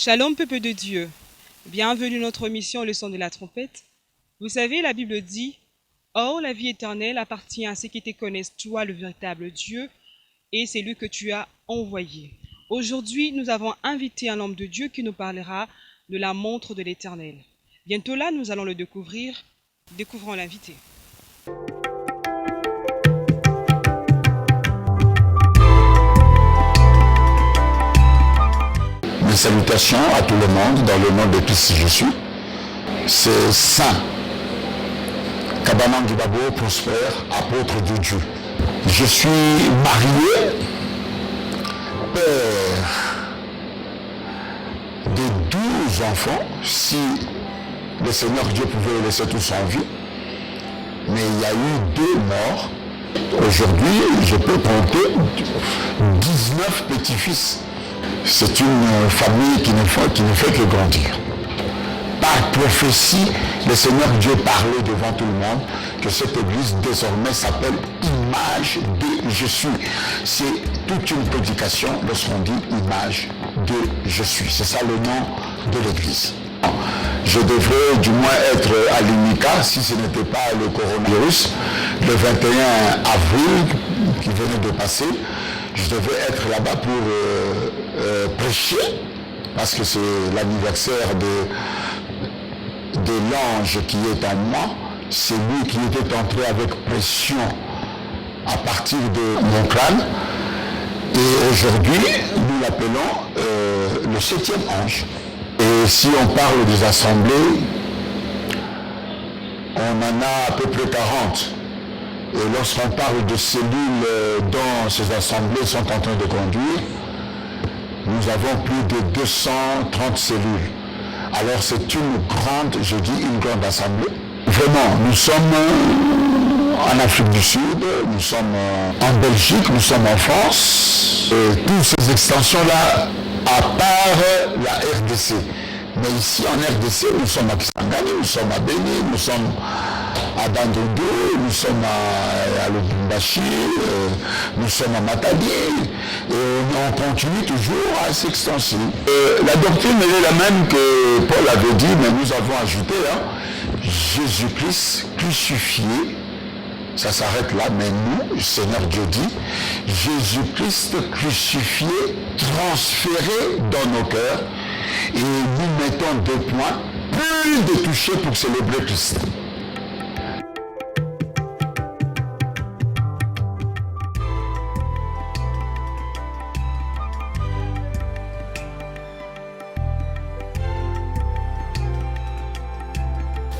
Shalom peuple de Dieu, bienvenue à notre mission Le son de la trompette. Vous savez, la Bible dit « Or la vie éternelle appartient à ceux qui te connaissent, toi le véritable Dieu, et c'est lui que tu as envoyé. » Aujourd'hui, nous avons invité un homme de Dieu qui nous parlera de la montre de l'Éternel. Bientôt là, nous allons le découvrir. Découvrons l'invité. Mes salutations à tout le monde dans le nom de Christ Jésus. C'est Saint Kabanan Dibabo, prospère, apôtre de Dieu. Je suis marié, père de 12 enfants, si le Seigneur Dieu pouvait les laisser tous en vie. Mais il y a eu 2 morts. Aujourd'hui, je peux compter 19 petits-fils. C'est une famille qui ne fait que grandir. Par prophétie, le Seigneur Dieu parlait devant tout le monde que cette église désormais s'appelle Image de Jésus. C'est toute une prédication lorsqu'on dit Image de Jésus. C'est ça le nom de l'église. Je devrais du moins être à l'UNICA si ce n'était pas le coronavirus. Le 21 avril qui venait de passer, je devais être là-bas pour prêcher, parce que c'est l'anniversaire de l'ange qui est en moi. C'est lui qui était entré avec pression à partir de mon crâne. Et aujourd'hui, nous l'appelons le 7e ange. Et si on parle des assemblées, on en a à peu près 40. Et lorsqu'on parle de cellules dont ces assemblées sont en train de conduire, nous avons plus de 230 cellules. Alors c'est une grande assemblée. Vraiment, nous sommes en Afrique du Sud, nous sommes en Belgique, nous sommes en France. Et toutes ces extensions-là, à part la RDC. Mais ici en RDC, nous sommes à Kisangani, nous sommes à Béni, nous sommes à Dandodo, nous sommes à Lubumbashi, nous sommes à Matadi, et on continue toujours à s'extenser. La doctrine est la même que Paul avait dit, mais nous avons ajouté, Jésus-Christ crucifié, ça s'arrête là, mais nous, le Seigneur Dieu dit, Jésus-Christ crucifié, transféré dans nos cœurs, et nous mettons 2 points, plus de toucher pour célébrer Christ.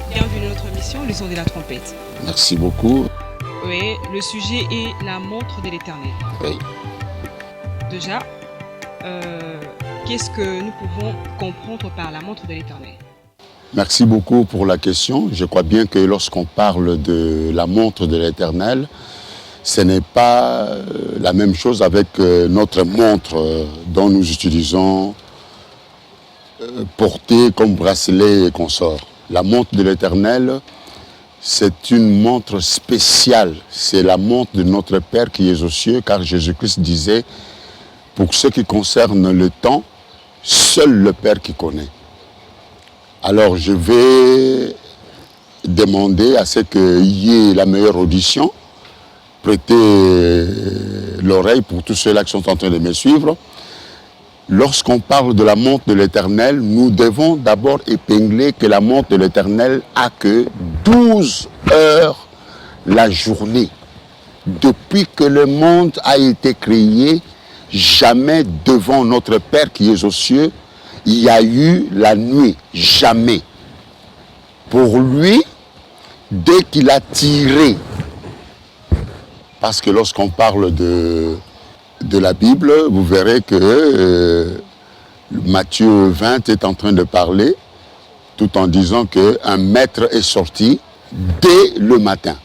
Bienvenue à notre mission Le son de la trompette. Merci beaucoup. Oui, le sujet est la montre de l'Éternel. Oui. Déjà, qu'est-ce que nous pouvons comprendre par la montre de l'Éternel? Merci beaucoup pour la question. Je crois bien que lorsqu'on parle de la montre de l'Éternel, ce n'est pas la même chose avec notre montre dont nous utilisons portée comme bracelet et consort. La montre de l'Éternel, c'est une montre spéciale. C'est la montre de notre Père qui est aux cieux, car Jésus-Christ disait, pour ce qui concerne le temps, seul le Père qui connaît. Alors je vais demander à ce qu'il y ait la meilleure audition, prêter l'oreille pour tous ceux-là qui sont en train de me suivre. Lorsqu'on parle de la montre de l'Éternel, nous devons d'abord épingler que la montre de l'Éternel a que 12 heures la journée. Depuis que le monde a été créé, jamais devant notre Père qui est aux cieux, il y a eu la nuit. Jamais. Pour lui, dès qu'il a tiré, parce que lorsqu'on parle de la Bible, vous verrez que Matthieu 20 est en train de parler, tout en disant qu'un maître est sorti dès le matin.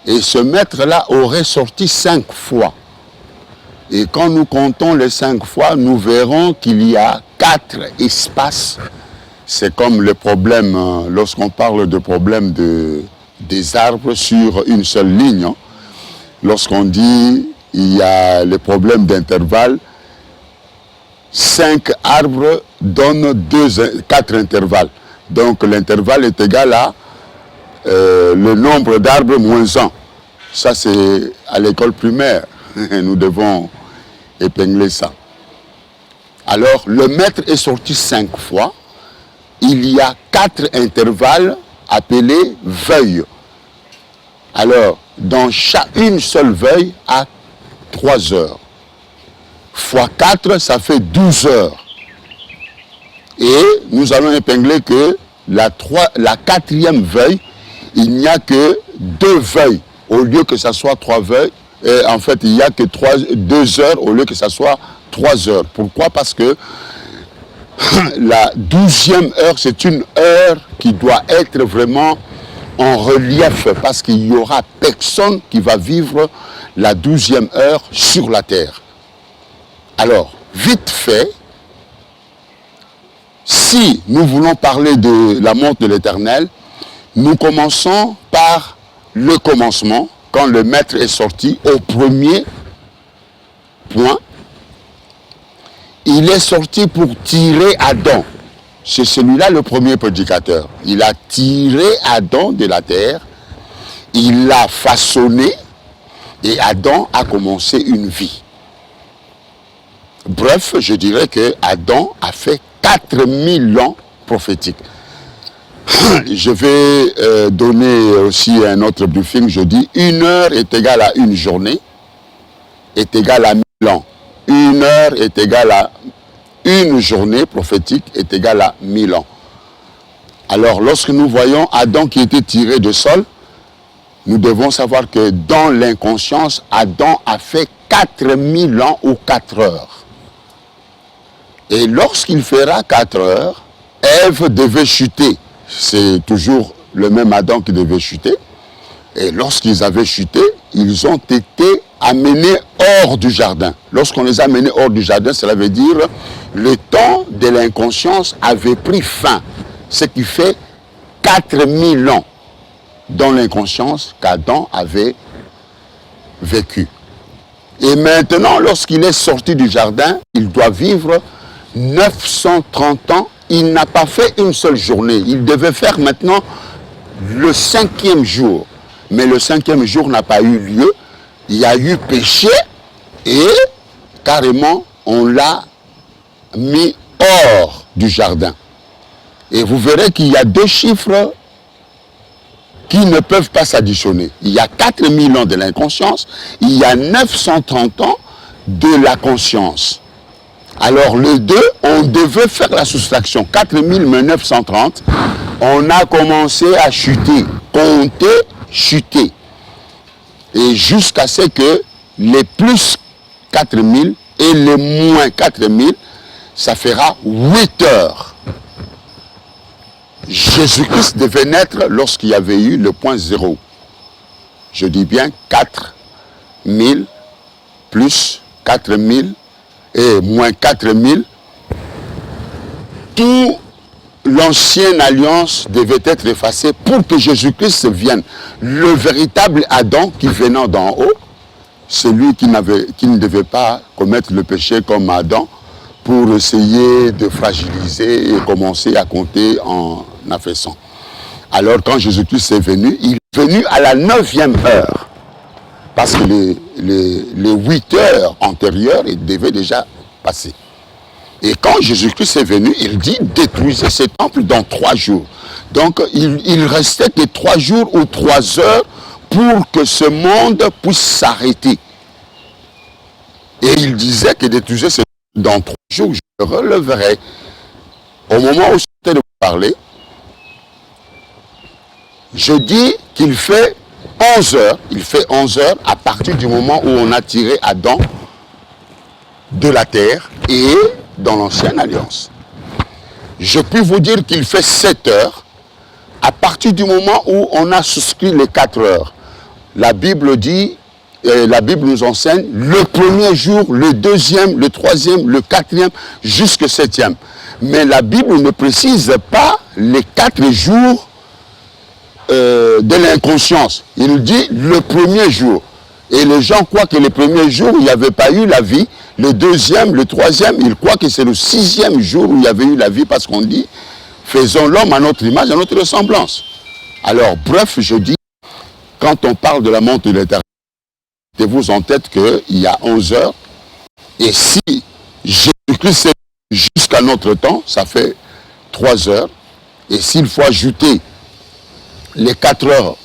Et ce maître-là aurait sorti 5 fois. Et quand nous comptons les 5 fois, nous verrons qu'il y a 4 espaces. C'est comme le problème, lorsqu'on parle de problème des arbres sur une seule ligne. Lorsqu'on dit il y a le problème d'intervalle, 5 arbres donnent 4 intervalles. Donc l'intervalle est égal à le nombre d'arbres moins 1. Ça c'est à l'école primaire. Nous devons épingler ça. Alors le maître est sorti 5 fois. Il y a 4 intervalles appelés veuilles. Alors, dans une seule veuille à 3 heures. Fois 4, ça fait 12 heures. Et nous allons épingler que la 4e veuille, il n'y a que 2 veuilles, au lieu que ça soit 3 veuilles. En fait, il n'y a que 2 heures, au lieu que ça soit 3 heures. Pourquoi? Parce que la 12e heure, c'est une heure qui doit être vraiment en relief, parce qu'il n'y aura personne qui va vivre la 12e heure sur la terre. Alors, vite fait, si nous voulons parler de la montre de l'Éternel, nous commençons par le commencement, quand le maître est sorti au premier point. Il est sorti pour tirer Adam. C'est celui-là le premier prédicateur. Il a tiré Adam de la terre, il l'a façonné et Adam a commencé une vie. Bref, je dirais que Adam a fait 4000 ans prophétiques. Je vais donner aussi un autre briefing. Je dis 1 heure est égale à une journée, est égale à 1000 ans. 1 heure est égale à une journée prophétique est égale à 1000 ans. Alors, lorsque nous voyons Adam qui était tiré de sol, nous devons savoir que dans l'inconscience, Adam a fait 4000 ans ou 4 heures. Et lorsqu'il fera 4 heures, Ève devait chuter. C'est toujours le même Adam qui devait chuter. Et lorsqu'ils avaient chuté, ils ont été amenés hors du jardin. Lorsqu'on les a amenés hors du jardin, cela veut dire le temps de l'inconscience avait pris fin. Ce qui fait 4000 ans dans l'inconscience qu'Adam avait vécu. Et maintenant, lorsqu'il est sorti du jardin, il doit vivre 930 ans. Il n'a pas fait une seule journée. Il devait faire maintenant le 5e jour. Mais le 5e jour n'a pas eu lieu. Il y a eu péché et carrément on l'a mis hors du jardin. Et vous verrez qu'il y a 2 chiffres qui ne peuvent pas s'additionner. Il y a 4000 ans de l'inconscience, il y a 930 ans de la conscience. Alors le 2, on devait faire la soustraction. 4000 mais 930, on a commencé à chuter, compter, chuter. Et jusqu'à ce que les plus 4000 et les moins 4000, ça fera 8 heures. Jésus-Christ devait naître lorsqu'il y avait eu le point 0. Je dis bien 4000 plus 4000 et moins 4000. Tout l'ancienne alliance devait être effacée pour que Jésus-Christ vienne. Le véritable Adam qui venant d'en haut, celui qui ne devait pas commettre le péché comme Adam, pour essayer de fragiliser et commencer à compter en affaissant. Alors quand Jésus-Christ est venu, il est venu à la 9e heure. Parce que les 8 heures antérieures, il devait déjà passer. Et quand Jésus-Christ est venu, il dit, détruisez ce temple dans 3 jours. Donc il restait que 3 jours ou 3 heures pour que ce monde puisse s'arrêter. Et il disait que détruisez ce temple dans 3 jours, je le releverai. Au moment où j'étais de vous parler, je dis qu'il fait 11 heures. Il fait 11 heures à partir du moment où on a tiré Adam de la terre et dans l'ancienne alliance. Je puis vous dire qu'il fait 7 heures à partir du moment où on a souscrit les 4 heures. La Bible dit, la Bible nous enseigne le premier jour, le 2e, le 3e, le 4e, jusqu'au 7e. Mais la Bible ne précise pas les 4 jours de l'inconscience. Il dit le premier jour. Et les gens croient que les premiers jours, il n'y avait pas eu la vie. Le deuxième, le troisième, ils croient que c'est le sixième jour où il y avait eu la vie parce qu'on dit, faisons l'homme à notre image, à notre ressemblance. Alors, bref, je dis, quand on parle de la montre de l'éternel, mettez-vous en tête qu'il y a 11 heures. Et si Jésus-Christ est jusqu'à notre temps, ça fait 3 heures. Et s'il faut ajouter les 4 heures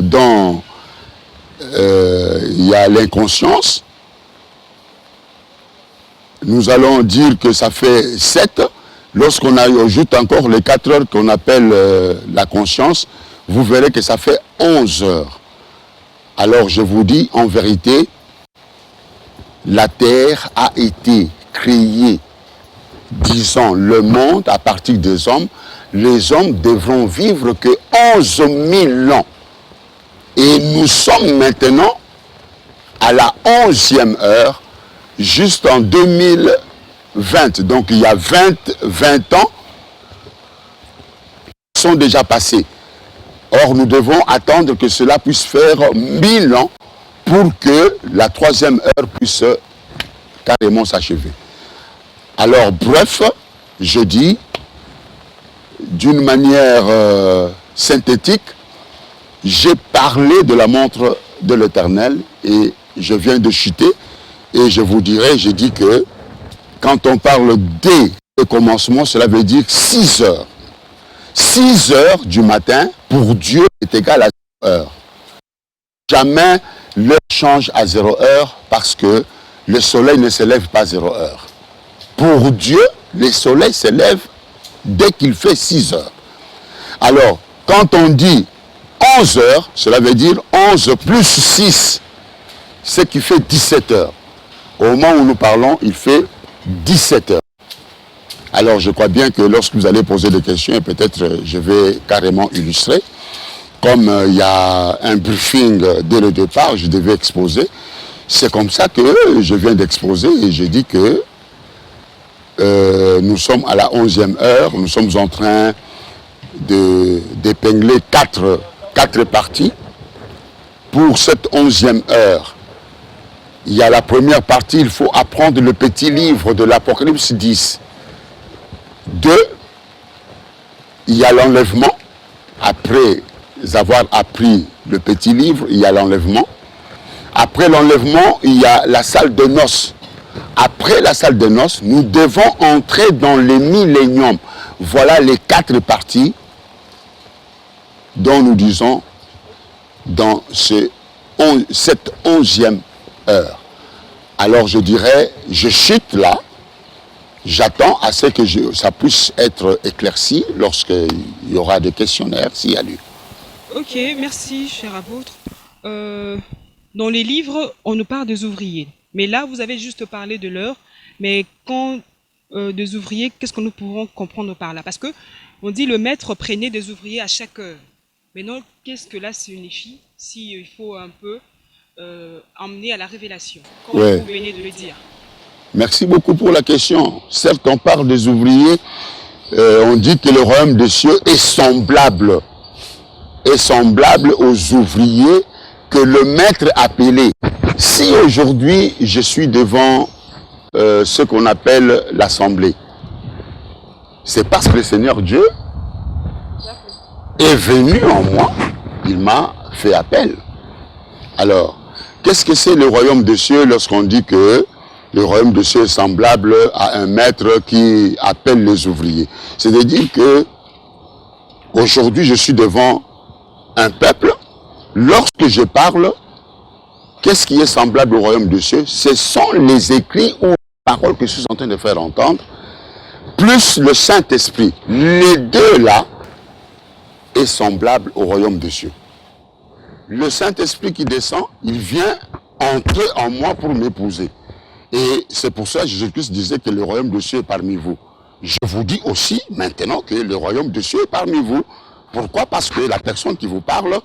dont il y a l'inconscience, nous allons dire que ça fait 7. Lorsqu'on ajoute encore les 4 heures qu'on appelle la conscience, vous verrez que ça fait 11 heures. Alors je vous dis en vérité, la terre a été créée, disons le monde à partir des hommes. Les hommes devront vivre que 11 000 ans. Et nous sommes maintenant à la 11e heure, juste en 2020. Donc il y a 20 ans qui sont déjà passés. Or nous devons attendre que cela puisse faire 1000 ans pour que la 3e heure puisse carrément s'achever. Alors bref, je dis d'une manière synthétique, j'ai parlé de la montre de l'Éternel et je viens de chuter et je vous dirai, j'ai dit que quand on parle dès le commencement, cela veut dire 6 heures. 6 heures du matin, pour Dieu, est égal à 0 heure. Jamais l'heure change à 0 heure parce que le soleil ne se lève pas à 0 heure. Pour Dieu, le soleil se lève dès qu'il fait 6 heures. Alors, quand on dit 11 heures, cela veut dire 11 plus 6, ce qui fait 17 heures. Au moment où nous parlons, il fait 17 heures. Alors je crois bien que lorsque vous allez poser des questions, et peut-être je vais carrément illustrer, comme il y a un briefing dès le départ, je devais exposer, c'est comme ça que je viens d'exposer et je dis que nous sommes à la 11e heure, nous sommes en train d'épingler quatre parties. Pour cette 11e heure, il y a la première partie, il faut apprendre le petit livre de l'Apocalypse 10. 2, il y a l'enlèvement. Après avoir appris le petit livre, il y a l'enlèvement. Après l'enlèvement, il y a la salle de noces. Après la salle de noces, nous devons entrer dans le millénium. Voilà les 4 parties dont nous disons dans cette 11e heure. Alors je dirais, je chute là. J'attends à ce que ça puisse être éclairci lorsqu'il y aura des questionnaires, s'il y a lieu. Ok, merci, cher apôtre. Dans les livres, on nous parle des ouvriers. Mais là, vous avez juste parlé de l'heure. Mais quand des ouvriers, qu'est-ce que nous pourrons comprendre par là? Parce que on dit le maître prenait des ouvriers à chaque heure. Maintenant, qu'est-ce que là signifie s'il faut un peu emmener à la révélation, comme Ouais. vous venez de le dire? Merci beaucoup pour la question. Certes, on parle des ouvriers, on dit que le royaume des cieux est semblable aux ouvriers que le maître appelait. Si aujourd'hui je suis devant ce qu'on appelle l'assemblée, c'est parce que le Seigneur Dieu est venu en moi, il m'a fait appel. Alors, qu'est-ce que c'est le royaume des cieux lorsqu'on dit que le royaume des cieux est semblable à un maître qui appelle les ouvriers? C'est-à-dire que aujourd'hui je suis devant un peuple. Lorsque je parle, qu'est-ce qui est semblable au royaume des cieux? Ce sont les écrits ou les paroles que je suis en train de faire entendre, plus le Saint-Esprit. Les deux là est semblable au royaume des cieux. Le Saint-Esprit qui descend, il vient entrer en moi pour m'épouser. Et c'est pour ça que Jésus-Christ disait que le royaume des cieux est parmi vous. Je vous dis aussi maintenant que le royaume des cieux est parmi vous. Pourquoi? Parce que la personne qui vous parle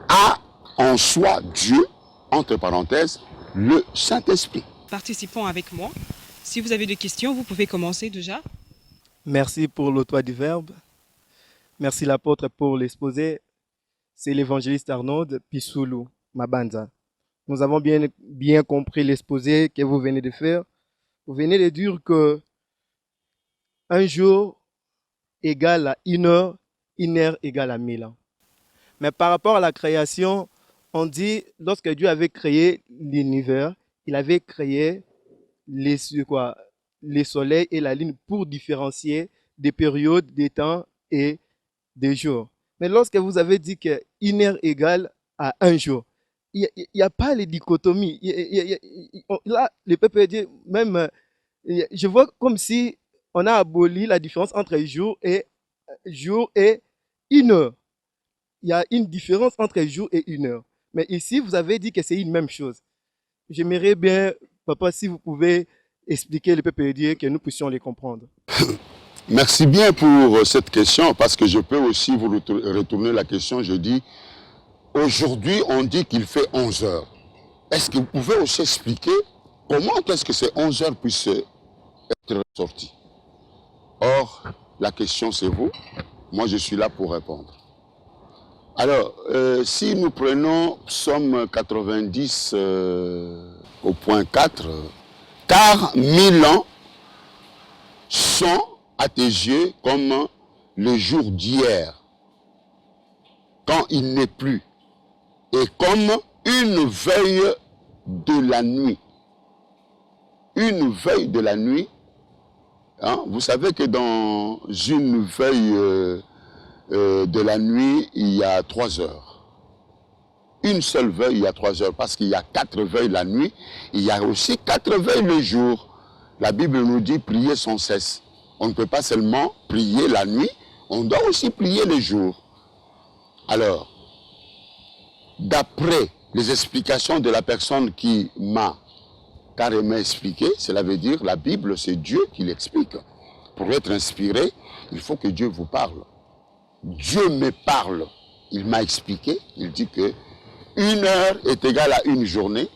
a en soi Dieu, entre parenthèses, le Saint-Esprit. Participons avec moi. Si vous avez des questions, vous pouvez commencer déjà. Merci pour le toit du Verbe. Merci l'apôtre pour l'exposé. C'est l'évangéliste Arnaud Pissoulou Mabanza. nous avons bien compris l'exposé que vous venez de faire. Vous venez de dire que un jour égale à une heure égale à 1000 ans. Mais par rapport à la création, on dit, lorsque Dieu avait créé l'univers, il avait créé les soleils et la lune pour différencier des périodes, des temps et des jours. Mais lorsque vous avez dit qu'une heure égale à un jour, il n'y a pas les dichotomies. Là, le peuple dit, même, je vois comme si on a aboli la différence entre jour et une heure. Il y a une différence entre jour et une heure. Mais ici, vous avez dit que c'est une même chose. J'aimerais bien, papa, si vous pouvez expliquer le peuple de Dieu, que nous puissions les comprendre. Merci bien pour cette question, parce que je peux aussi vous retourner la question. Je dis, aujourd'hui, on dit qu'il fait 11 heures. Est-ce que vous pouvez aussi expliquer comment est-ce que ces 11 heures puissent être sorties? Or, la question c'est vous. Moi, je suis là pour répondre. Alors, si nous prenons Psaume 90 au point 4, car 1000 ans sont à tes yeux comme le jour d'hier, quand il n'est plus, et comme une veille de la nuit. Une veille de la nuit, hein, vous savez que dans une veille de la nuit, il y a 3 heures. Une seule veille, il y a 3 heures, parce qu'il y a 4 veilles la nuit, il y a aussi 4 veilles le jour. La Bible nous dit prier sans cesse. On ne peut pas seulement prier la nuit, on doit aussi prier le jour. Alors, d'après les explications de la personne qui m'a carrément expliqué, cela veut dire la Bible, c'est Dieu qui l'explique. Pour être inspiré, il faut que Dieu vous parle. Dieu me parle. Il m'a expliqué, il dit que 1 heure est égale à une journée,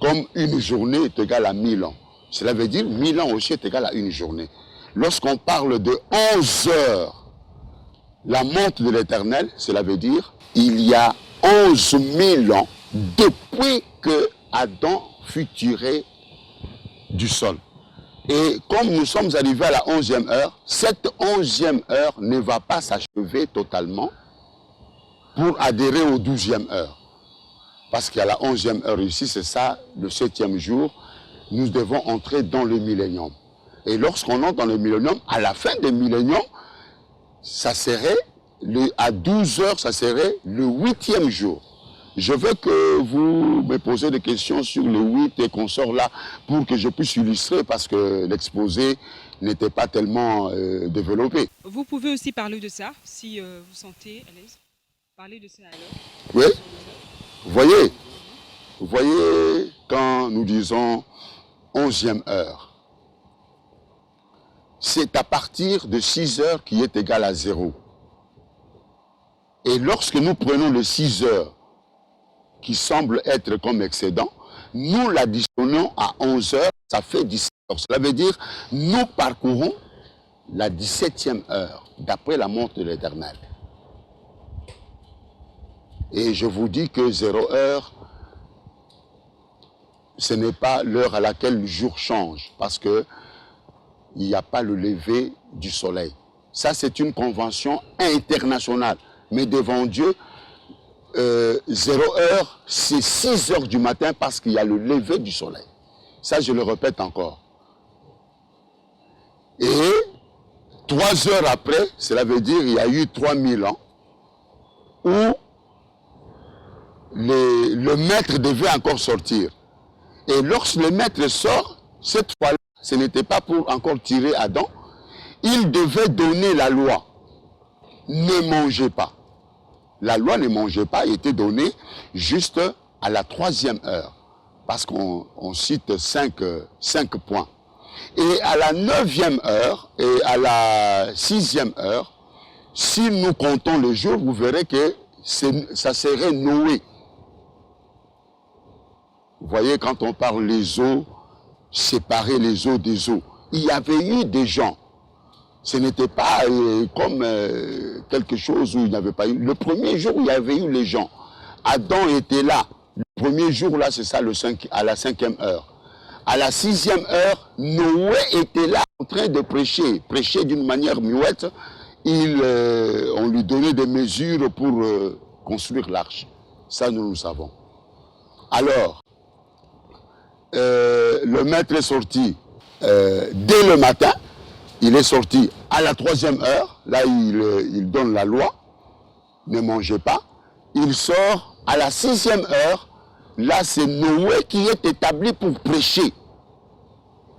comme une journée est égale à 1000 ans. Cela veut dire 1000 ans aussi est égal à une journée. Lorsqu'on parle de 11 heures, la montre de l'Éternel, cela veut dire il y a 11 000 ans depuis que Adam fut tiré du sol. Et comme nous sommes arrivés à la 11e heure, cette 11e heure ne va pas s'achever totalement pour adhérer aux 12e heure. Parce qu'il y a la 11e heure ici, c'est ça, le 7e jour, nous devons entrer dans le millénium. Et lorsqu'on entre dans le millénium, à la fin du millénium, ça serait, à 12 heures, ça serait le 8e jour. Je veux que vous me posez des questions sur le 8 et qu'on sort là pour que je puisse illustrer parce que l'exposé n'était pas tellement développé. Vous pouvez aussi parler de ça, si vous sentez à l'aise. Parlez de ça alors. Oui. Vous voyez, quand nous disons 11e heure, c'est à partir de 6 heures qui est égal à 0. Et lorsque nous prenons le 6 heures, qui semble être comme excédent, nous l'additionnons à 11 heures, ça fait 17 heures. Cela veut dire, nous parcourons la 17e heure, d'après la montre de l'Éternel. Et je vous dis que 0 heure, ce n'est pas l'heure à laquelle le jour change, parce qu'il n'y a pas le lever du soleil. Ça, c'est une convention internationale. Mais devant Dieu, 0 heure, c'est 6 heures du matin parce qu'il y a le lever du soleil. Ça, je le répète encore. Et 3 heures après, cela veut dire qu'il y a eu 3000 ans où le maître devait encore sortir. Et lorsque le maître sort, cette fois-là, ce n'était pas pour encore tirer Adam, il devait donner la loi. Ne mangez pas. La loi ne mangeait pas, était donnée juste à la 3e heure. Parce qu'on cite 5 points. Et à la 9e heure et à la 6e heure, si nous comptons le jour, vous verrez que ça serait Noé. Vous voyez, quand on parle les eaux, séparer les eaux des eaux, il y avait eu des gens. Ce n'était pas comme quelque chose où il n'y avait pas eu. Le premier jour où il y avait eu les gens, Adam était là. Premier jour, là, c'est ça, à la 5e heure. À la 6e heure, Noé était là en train de prêcher d'une manière muette. On lui donnait des mesures pour construire l'arche. Ça, nous le savons. Alors, le maître est sorti dès le matin. Il est sorti à la 3e heure. Là, il donne la loi. Ne mangez pas. Il sort à la 6e heure. Là, c'est Noé qui est établi pour prêcher.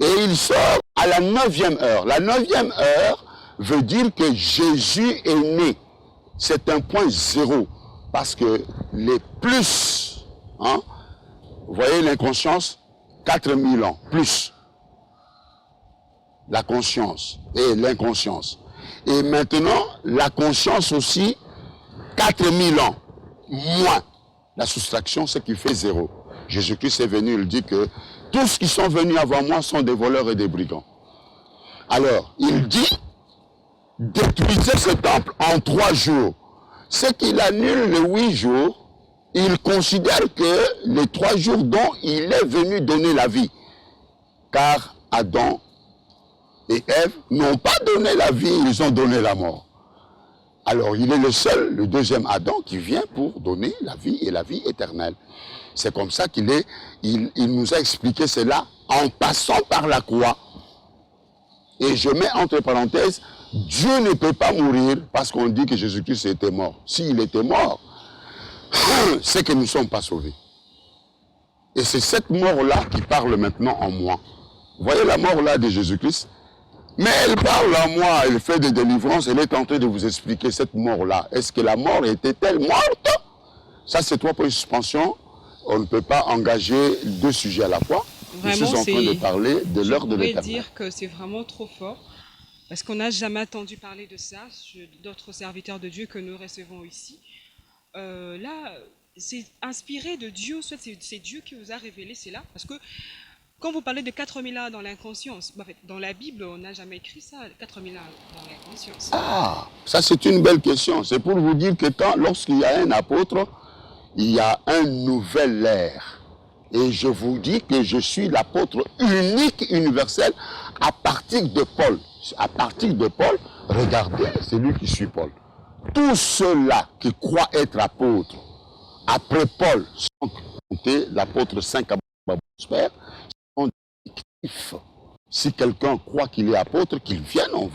Et il sort à la 9e heure. La 9e heure veut dire que Jésus est né. C'est un point zéro. Parce que les plus, hein, vous voyez l'inconscience, 4000 ans, plus. La conscience et l'inconscience. Et maintenant, la conscience aussi, 4000 ans, moins. La soustraction, c'est qui fait zéro. Jésus-Christ est venu, il dit que tous qui sont venus avant moi sont des voleurs et des brigands. Alors, il dit, détruisez ce temple en 3 jours. Ce qu'il annule les 8 jours, il considère que les 3 jours dont il est venu donner la vie. Car Adam et Ève n'ont pas donné la vie, ils ont donné la mort. Alors, il est le seul, le deuxième Adam, qui vient pour donner la vie et la vie éternelle. C'est comme ça qu'il nous a expliqué cela en passant par la croix. Et je mets entre parenthèses, Dieu ne peut pas mourir parce qu'on dit que Jésus-Christ était mort. S'il était mort, c'est que nous ne sommes pas sauvés. Et c'est cette mort-là qui parle maintenant en moi. Vous voyez la mort-là de Jésus-Christ? Mais elle parle en moi, elle fait des délivrances, elle est en train de vous expliquer cette mort-là. Est-ce que la mort était-elle morte? Ça, c'est 3 points de suspension. On ne peut pas engager 2 sujets à la fois. Vraiment, je suis en train de parler de l'heure de l'éternel. Je pourrais dire que c'est vraiment trop fort, parce qu'on n'a jamais entendu parler de ça, d'autres serviteurs de Dieu que nous recevons ici. Là, c'est inspiré de Dieu, soit c'est Dieu qui vous a révélé cela, parce que quand vous parlez de 4000 ans dans l'inconscience, en fait, dans la Bible, on n'a jamais écrit ça, 4000 ans dans l'inconscience. Ah, ça c'est une belle question. C'est pour vous dire que lorsqu'il y a un apôtre, il y a un nouvel ère. Et je vous dis que je suis l'apôtre unique, universel, à partir de Paul. À partir de Paul, regardez, c'est lui qui suit Paul. Tous ceux-là qui croient être apôtres, après Paul, sont comptés, l'apôtre Saint Cabot-Père, sont fictifs. Si quelqu'un croit qu'il est apôtre, qu'il vienne, on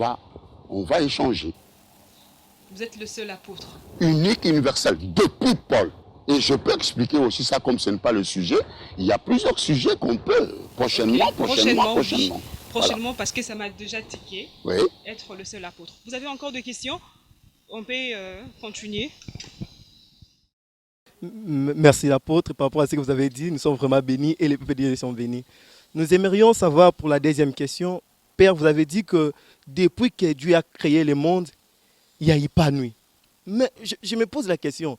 va échanger. Vous êtes le seul apôtre. Unique, universel, depuis Paul. Et je peux expliquer aussi ça comme ce n'est pas le sujet. Il y a plusieurs sujets qu'on peut prochainement. Prochainement, Voilà. Parce que ça m'a déjà tiqué. Oui. Être le seul apôtre. Vous avez encore des questions? On peut continuer. Merci l'apôtre par rapport à ce que vous avez dit. Nous sommes vraiment bénis et les peuples de Dieu sont bénis. Nous aimerions savoir pour la deuxième question. Père, vous avez dit que depuis que Dieu a créé le monde, il n'y a eu pas de nuit. Mais je me pose la question.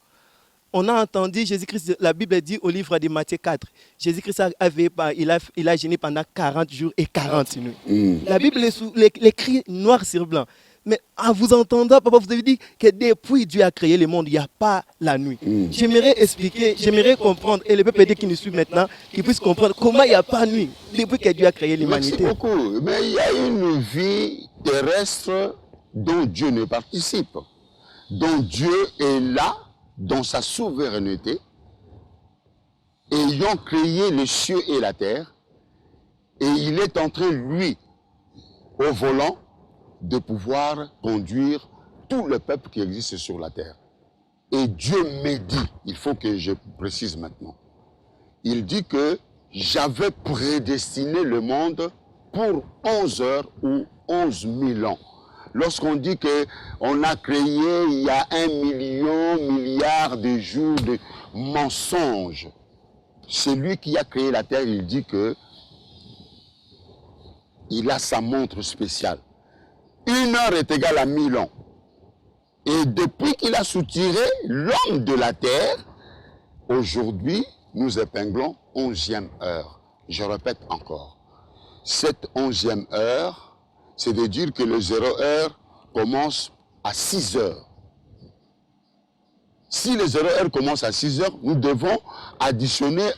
On a entendu Jésus-Christ, la Bible dit au livre de Matthieu 4, Jésus-Christ il a gêné pendant 40 jours et 40 nuits. La Bible l'écrit noir sur blanc. Mais en vous entendant, papa, vous avez dit que depuis Dieu a créé le monde, il n'y a pas la nuit. J'aimerais expliquer, j'aimerais comprendre, et le peuple qui nous suit maintenant, qui puisse comprendre comment il n'y a pas de nuit depuis que Dieu a créé l'humanité. Merci beaucoup. Mais il y a une vie terrestre dont Dieu ne participe, dont Dieu est là dans sa souveraineté, ayant créé les cieux et la terre, et il est en train, lui, au volant, de pouvoir conduire tout le peuple qui existe sur la terre. Et Dieu me dit, il faut que je précise maintenant, il dit que j'avais prédestiné le monde pour 11 heures ou 11 000 ans. Lorsqu'on dit qu'on a créé il y a 1 milliard de jours de mensonges, celui qui a créé la terre, il dit que il a sa montre spéciale. 1 heure est égale à 1000 ans. Et depuis qu'il a soutiré l'homme de la terre, aujourd'hui, nous épinglons 11e heure. Je répète encore. Cette 11e heure, c'est de dire que le 0 heure commence à 6 heures. Si les erreurs commencent à 6 heures, nous devons additionner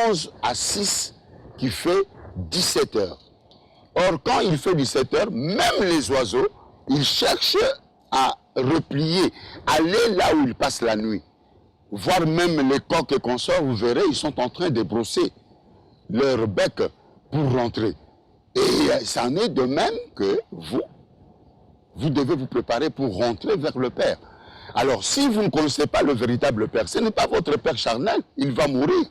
11 à 6 qui fait 17 heures. Or, quand il fait 17 heures, même les oiseaux, ils cherchent à replier, aller là où ils passent la nuit. Voire même les coqs et consorts, vous verrez, ils sont en train de brosser leur bec pour rentrer. Et ça en est de même que vous devez vous préparer pour rentrer vers le Père. Alors, si vous ne connaissez pas le véritable Père, ce n'est pas votre Père charnel, il va mourir.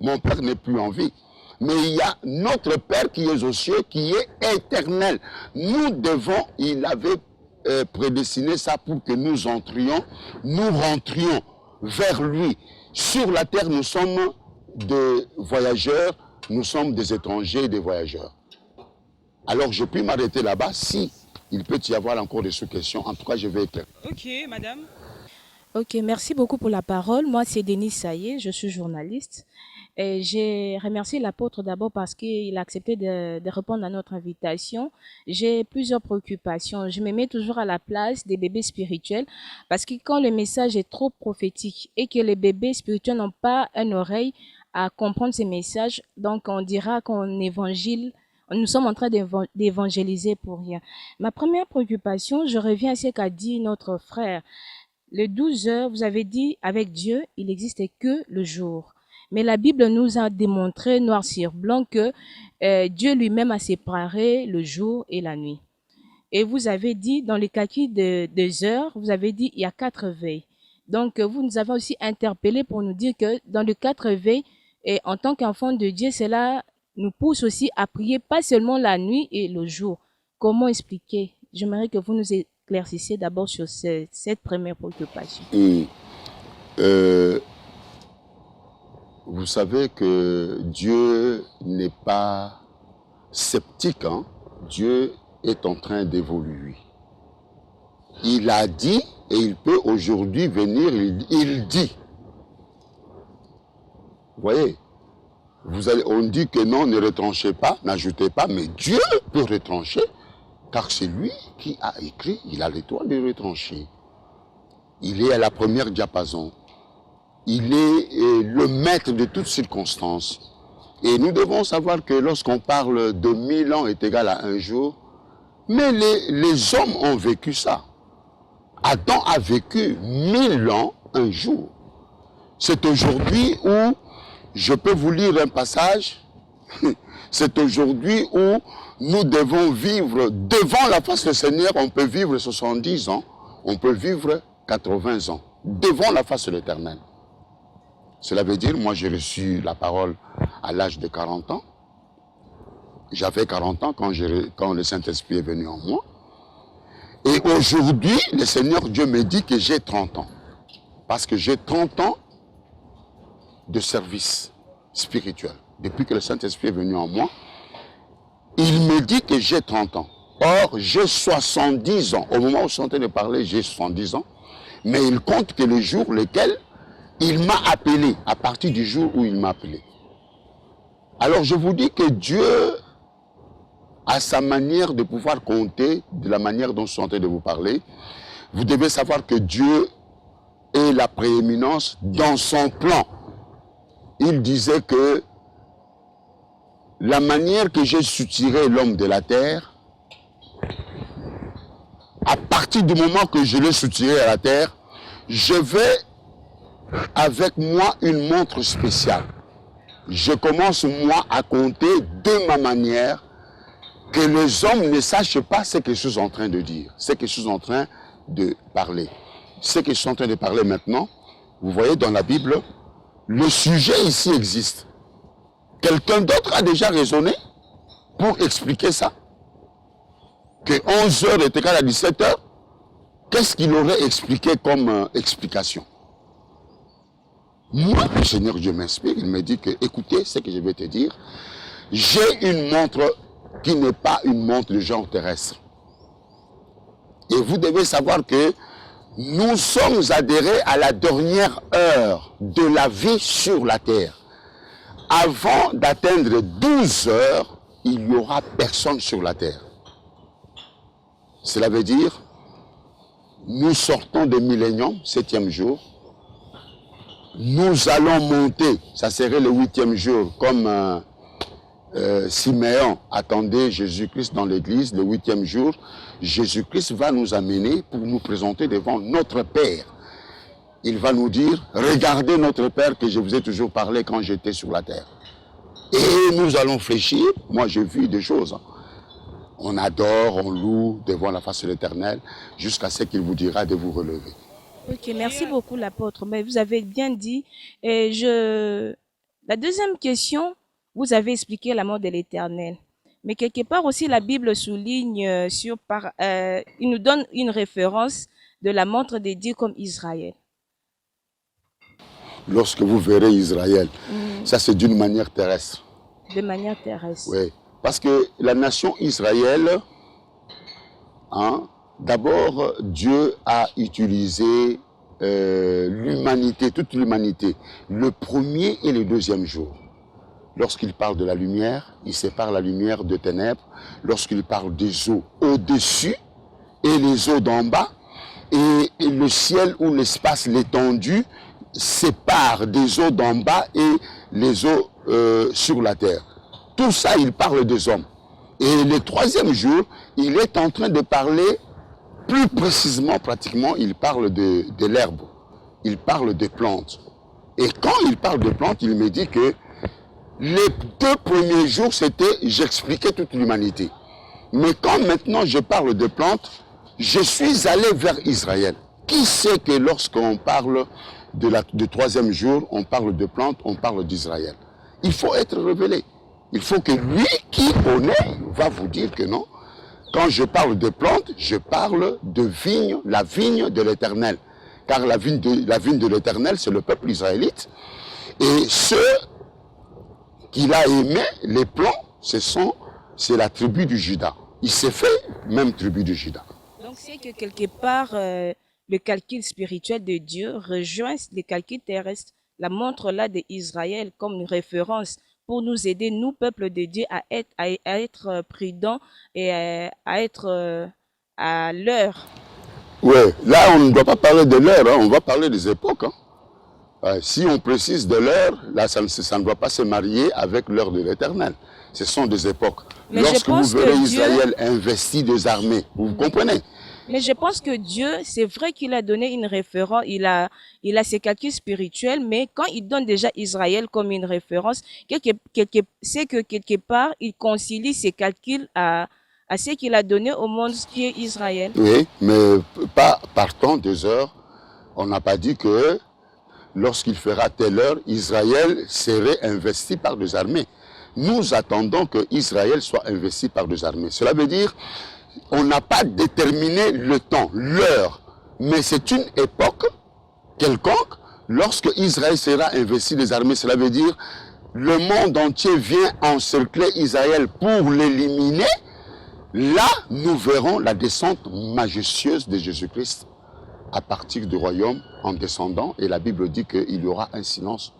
Mon Père n'est plus en vie. Mais il y a notre Père qui est aux cieux, qui est éternel. Nous devons, il avait prédestiné ça pour que nous entrions, nous rentrions vers lui. Sur la terre, nous sommes des voyageurs, nous sommes des étrangers et des voyageurs. Alors, je puis m'arrêter là-bas si il peut y avoir encore des sous-questions. En tout cas, je vais éclairer. Ok, madame. Ok, merci beaucoup pour la parole. Moi, c'est Denise Saillé, je suis journaliste. Et j'ai remercié l'apôtre d'abord parce qu'il a accepté de répondre à notre invitation. J'ai plusieurs préoccupations. Je me mets toujours à la place des bébés spirituels parce que quand le message est trop prophétique et que les bébés spirituels n'ont pas une oreille à comprendre ces messages, donc on dira qu'on évangile. Nous sommes en train d'évangéliser pour rien. Ma première préoccupation, je reviens à ce qu'a dit notre frère. Les 12 heures, vous avez dit, avec Dieu, il n'existait que le jour. Mais la Bible nous a démontré, noir sur blanc, que Dieu lui-même a séparé le jour et la nuit. Et vous avez dit, dans les calculs des heures, vous avez dit, il y a 4 veilles. Donc, vous nous avez aussi interpellé pour nous dire que dans les 4 veilles, et en tant qu'enfant de Dieu, cela nous pousse aussi à prier pas seulement la nuit et le jour. Comment expliquer? J'aimerais que vous nous éclaircissiez d'abord sur cette première préoccupation. Vous savez que Dieu n'est pas sceptique, hein? Dieu est en train d'évoluer. Il a dit et il peut aujourd'hui venir, il dit. Vous voyez? On dit que non, ne retranchez pas, n'ajoutez pas, mais Dieu peut retrancher, car c'est lui qui a écrit, il a le droit de retrancher. Il est à la première diapason. Il est le maître de toutes circonstances. Et nous devons savoir que lorsqu'on parle de 1000 ans est égal à un jour, mais les hommes ont vécu ça. Adam a vécu 1000 ans un jour. C'est aujourd'hui où, je peux vous lire un passage, c'est aujourd'hui où nous devons vivre devant la face du Seigneur. On peut vivre 70 ans, on peut vivre 80 ans, devant la face de l'Éternel. Cela veut dire, moi j'ai reçu la parole à l'âge de 40 ans. J'avais 40 ans quand le Saint-Esprit est venu en moi. Et aujourd'hui, le Seigneur Dieu me dit que j'ai 30 ans. Parce que j'ai 30 ans de service spirituel. Depuis que le Saint-Esprit est venu en moi, il me dit que j'ai 30 ans. Or, j'ai 70 ans. Au moment où je suis en train de parler, j'ai 70 ans. Mais il compte que le jour lequel il m'a appelé, à partir du jour où il m'a appelé. Alors je vous dis que Dieu a sa manière de pouvoir compter, de la manière dont je suis en train de vous parler. Vous devez savoir que Dieu est la prééminence dans son plan. Il disait que la manière que j'ai soutiré l'homme de la terre, à partir du moment que je l'ai soutiré à la terre, je vais avec moi une montre spéciale. Je commence moi à compter de ma manière que les hommes ne sachent pas ce que je suis en train de dire, ce que je suis en train de parler. Ce que je suis en train de parler maintenant, vous voyez dans la Bible, le sujet ici existe. Quelqu'un d'autre a déjà raisonné pour expliquer ça. Que 11 heures est égal à 17 heures, qu'est-ce qu'il aurait expliqué comme explication? Moi, le Seigneur Dieu m'inspire, il me dit que, écoutez ce que je vais te dire, j'ai une montre qui n'est pas une montre de genre terrestre. Et vous devez savoir que nous sommes adhérés à la dernière heure de la vie sur la terre. Avant d'atteindre 12 heures, il n'y aura personne sur la terre. Cela veut dire, nous sortons de millénium, 7e jour, nous allons monter, ça serait le 8e jour, comme Siméon attendait Jésus-Christ dans l'église, le 8e jour, Jésus-Christ va nous amener pour nous présenter devant notre Père. Il va nous dire, regardez notre Père que je vous ai toujours parlé quand j'étais sur la terre. Et nous allons fléchir, moi j'ai vu des choses. On adore, on loue devant la face de l'Éternel, jusqu'à ce qu'il vous dira de vous relever. Ok, merci beaucoup l'apôtre. Mais vous avez bien dit. La deuxième question, vous avez expliqué la mort de l'Éternel. Mais quelque part aussi, la Bible souligne il nous donne une référence de la montre de Dieu comme Israël. Lorsque vous verrez Israël, ça c'est d'une manière terrestre. De manière terrestre. Oui, parce que la nation Israël, d'abord Dieu a utilisé l'humanité, toute l'humanité, le premier et le deuxième jour. Lorsqu'il parle de la lumière, il sépare la lumière de ténèbres. Lorsqu'il parle des eaux au-dessus et les eaux d'en bas, et le ciel ou l'espace, l'étendue, sépare des eaux d'en bas et les eaux sur la terre. Tout ça, il parle des hommes. Et le troisième jour, il est en train de parler, plus précisément, pratiquement, il parle de l'herbe. Il parle des plantes. Et quand il parle de plantes, il me dit que les 2 premiers jours, c'était, j'expliquais toute l'humanité. Mais quand maintenant je parle de plantes, je suis allé vers Israël. Qui sait que lorsqu'on parle du 3e jour, on parle de plantes, on parle d'Israël. Il faut être révélé. Il faut que lui qui connaît va vous dire que non. Quand je parle de plantes, je parle de vigne, la vigne de l'Éternel. Car la vigne de l'Éternel, c'est le peuple israélite. Et ceux qu'il a aimé, les plants, c'est la tribu du Juda. Il s'est fait même tribu du Juda. Donc c'est que quelque part, le calcul spirituel de Dieu rejoint les calculs terrestres. La montre là d'Israël comme une référence pour nous aider, nous, peuple de Dieu, à être prudents et à être à l'heure. Oui, là on ne doit pas parler de l'heure, on va parler des époques. Si on précise de l'heure, là ça ne doit pas se marier avec l'heure de l'Éternel. Ce sont des époques. Mais lorsque vous verrez Israël investi des armées, vous comprenez? Mais je pense que Dieu, c'est vrai qu'il a donné une référence, il a ses calculs spirituels, mais quand il donne déjà Israël comme une référence, c'est que quelque part, il concilie ses calculs à ce qu'il a donné au monde qui est Israël. Oui, mais pas partant des heures. On n'a pas dit que lorsqu'il fera telle heure, Israël serait investi par des armées. Nous attendons que Israël soit investi par des armées. Cela veut dire on n'a pas déterminé le temps, l'heure, mais c'est une époque quelconque. Lorsque Israël sera investi des armées, cela veut dire le monde entier vient encercler Israël pour l'éliminer. Là, nous verrons la descente majestueuse de Jésus-Christ à partir du royaume en descendant. Et la Bible dit qu'il y aura un silence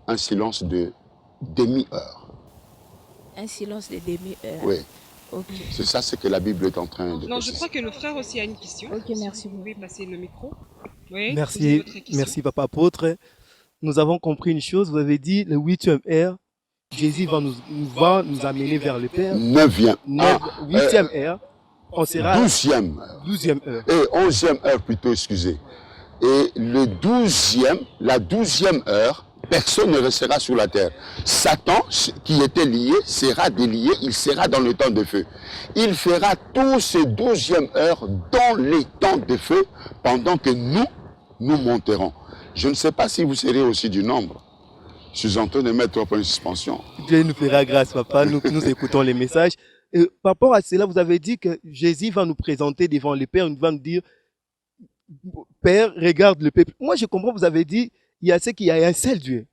de demi-heure. Un silence de demi-heure. Oui. Okay. C'est ça ce que la Bible est en train de Non, préciser. je crois que le frère aussi a une question. Ok, merci. Vous pouvez passer le micro. Oui, Merci Papa Apôtre. Nous avons compris une chose, vous avez dit le 8e heure, Jésus va nous amener vers le Père. 9e. 8e heure, on sera 12e. 12e heure. Et 11e heure plutôt, excusez. Et la 12e heure, personne ne restera sur la terre. Satan, qui était lié, sera délié, il sera dans le temps de feu. Il fera tous ces 12e heures dans les temps de feu pendant que nous monterons. Je ne sais pas si vous serez aussi du nombre. Je suis en train de mettre un point de suspension. Dieu nous fera grâce, Papa. Nous écoutons les messages. Et par rapport à cela, vous avez dit que Jésus va nous présenter devant le Père. Il va nous dire, Père, regarde le peuple. Moi, je comprends, vous avez dit, il y a un seul Dieu.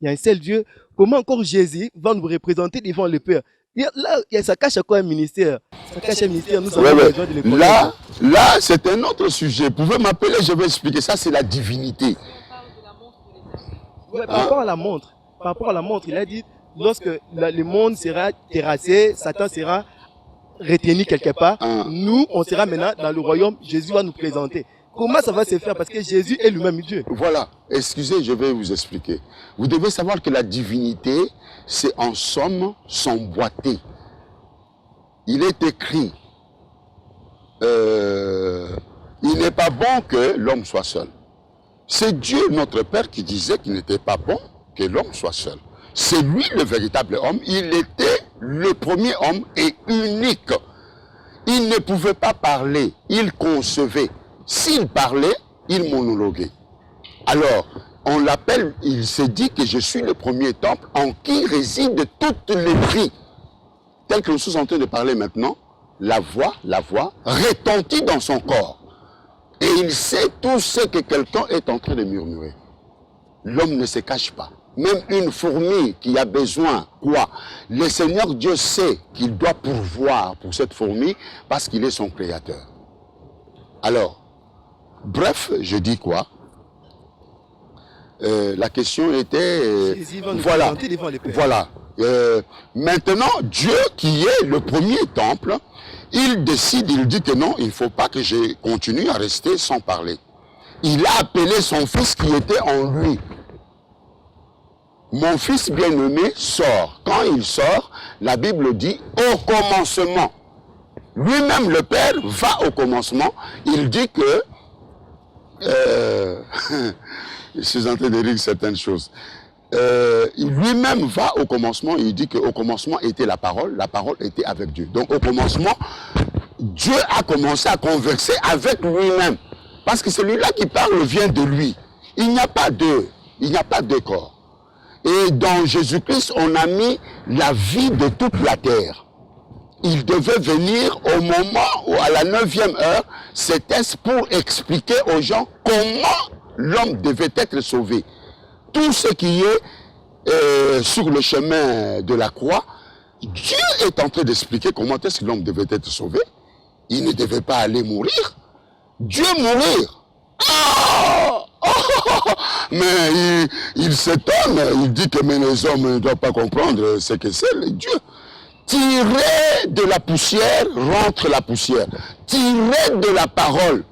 Il y a un seul Dieu. Comment encore Jésus va nous représenter devant le Père? Là, ça cache quoi un ministère? Ça cache un ministère, nous avons besoin de le connaître. Là, c'est un autre sujet. Vous pouvez m'appeler, je vais expliquer. Ça, c'est la divinité. Ouais, par rapport à la montre, il a dit, lorsque le monde sera terrassé, Satan sera retenu quelque part, nous, on sera maintenant dans le royaume, Jésus va nous présenter. Comment ça va se faire? Parce que Jésus est lui-même Dieu. Voilà, excusez, je vais vous expliquer. Vous devez savoir que la divinité, c'est en somme s'emboîter. Il est écrit, il n'est pas bon que l'homme soit seul. C'est Dieu, notre Père, qui disait qu'il n'était pas bon que l'homme soit seul. C'est lui le véritable homme. Il était le premier homme et unique. Il ne pouvait pas parler, il concevait. S'il parlait, il monologuait. Alors, on l'appelle, il s'est dit que je suis le premier temple en qui résident toutes les vies. Tel que nous sommes en train de parler maintenant, la voix retentit dans son corps. Et il sait tout ce que quelqu'un est en train de murmurer. L'homme ne se cache pas. Même une fourmi qui a besoin, quoi? Le Seigneur Dieu sait qu'il doit pourvoir pour cette fourmi parce qu'il est son créateur. Alors, bref, je dis quoi? La question était... voilà. Maintenant, Dieu qui est le premier temple, il décide, il dit que non, il ne faut pas que je continue à rester sans parler. Il a appelé son fils qui était en lui. Mon fils bien-aimé sort. Quand il sort, la Bible dit au commencement. Lui-même, le Père, va au commencement. Il dit que... je suis en train de dire certaines choses. Lui-même va au commencement. Il dit qu'au commencement était la parole était avec Dieu. Donc au commencement, Dieu a commencé à converser avec lui-même. Parce que celui-là qui parle vient de lui. Il n'y a pas deux corps. Et dans Jésus-Christ, on a mis la vie de toute la terre. Il devait venir au moment où, à la 9e heure, c'était pour expliquer aux gens comment l'homme devait être sauvé. Tout ce qui est sur le chemin de la croix, Dieu est en train d'expliquer comment est-ce que l'homme devait être sauvé. Il ne devait pas aller mourir. Dieu mourir. Mais il s'étonne, il dit que mais les hommes ne doivent pas comprendre ce que c'est Dieu. Tirer de la poussière, rentre la poussière. Tirer de la parole.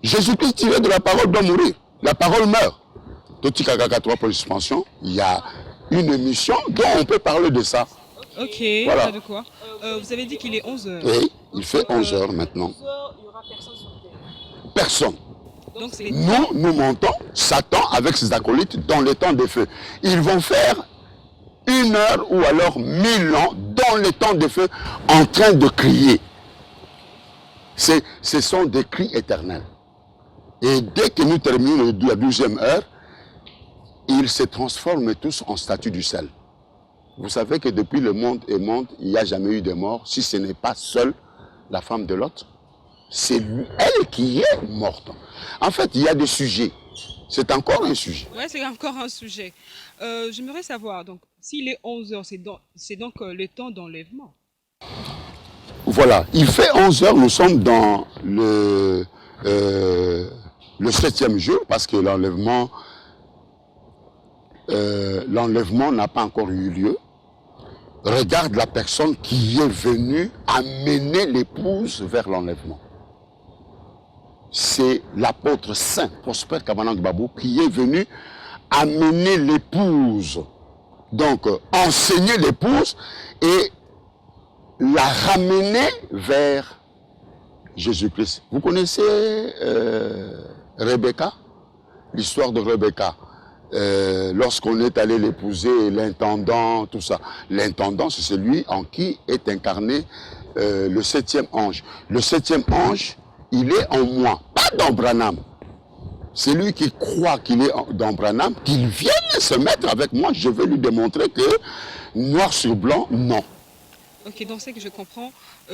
Jésus-Christ tiré de la parole doit mourir. La parole meurt. Toti Kagaka 3 pour l'expansion, il y a une émission dont on peut parler de ça. Ok, voilà. De quoi vous avez dit qu'il est 11h. Oui, il fait 11h maintenant. 11h, il n'y aura personne sur terre. Personne. Donc nous montons Satan avec ses acolytes dans les temps de feu. Ils vont faire 1 heure ou alors 1000 ans dans les temps de feu en train de crier. Ce sont des cris éternels. Et dès que nous terminons la 12e heure, ils se transforment tous en statues du sel. Vous savez que depuis le monde est monde, il n'y a jamais eu de mort, si ce n'est pas seule la femme de Lot. C'est elle qui est morte. En fait, il y a des sujets. C'est encore un sujet. Oui, c'est encore un sujet. J'aimerais savoir, donc, s'il est 11h, c'est donc le temps d'enlèvement. Voilà, il fait 11h, nous sommes dans le 7e jour, parce que l'enlèvement n'a pas encore eu lieu. Regarde la personne qui est venue amener l'épouse vers l'enlèvement. C'est l'apôtre Saint Prosper Kabanang Babou qui est venu amener l'épouse. Donc, enseigner l'épouse et la ramener vers Jésus-Christ. Vous connaissez Rebecca? L'histoire de Rebecca. Lorsqu'on est allé l'épouser, l'intendant, tout ça. L'intendant, c'est celui en qui est incarné le 7e ange. Le 7e ange, il est en moi, pas dans Branham. C'est lui qui croit qu'il est dans Branham, qu'il vienne se mettre avec moi. Je vais lui démontrer que noir sur blanc, non. Ok, donc c'est que je comprends.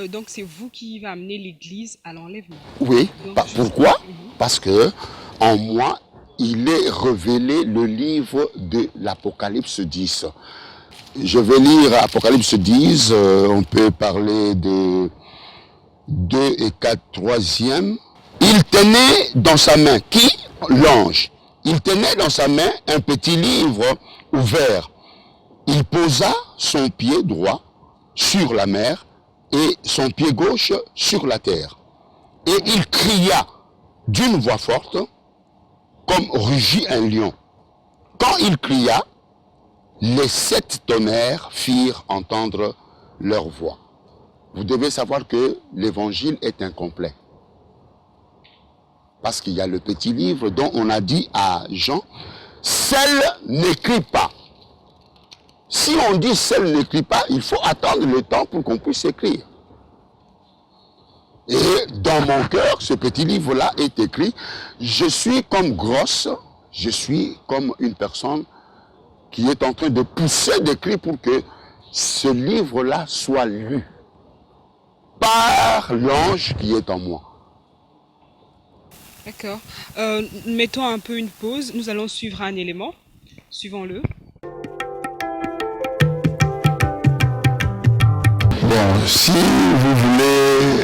Donc c'est vous qui va amener l'Église à l'enlèvement. Oui. Pourquoi? Parce que en moi, il est révélé le livre de l'Apocalypse 10. Je vais lire Apocalypse 10. On peut parler de 2 et 4, 3e. Il tenait dans sa main, qui? L'ange. Il tenait dans sa main un petit livre ouvert. Il posa son pied droit sur la mer et son pied gauche sur la terre. Et il cria d'une voix forte, comme rugit un lion. Quand il cria, les 7 tonnerres firent entendre leur voix. Vous devez savoir que l'évangile est incomplet. Parce qu'il y a le petit livre dont on a dit à Jean, « Seul n'écrit pas ». Si on dit « seul n'écrit pas », il faut attendre le temps pour qu'on puisse écrire. Et dans mon cœur, ce petit livre-là est écrit, je suis comme grosse, je suis comme une personne qui est en train de pousser des cris pour que ce livre-là soit lu par l'ange qui est en moi. D'accord. Mettons un peu une pause. Nous allons suivre un élément. Suivons-le. Bon, si vous voulez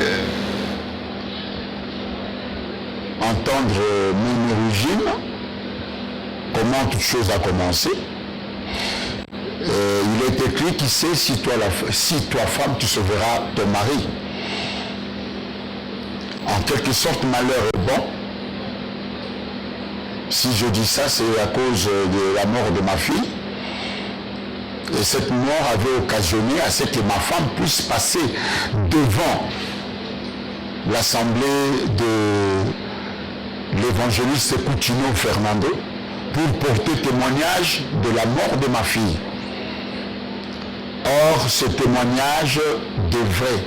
entendre mon origine, comment toute chose a commencé, il est écrit, qui sait si toi femme tu sauveras ton mari. En quelque sorte, malheur est bon. Si je dis ça, c'est à cause de la mort de ma fille. Et cette mort avait occasionné à ce que ma femme puisse passer devant l'assemblée de l'évangéliste Coutinho Fernando pour porter témoignage de la mort de ma fille. Or, ce témoignage devrait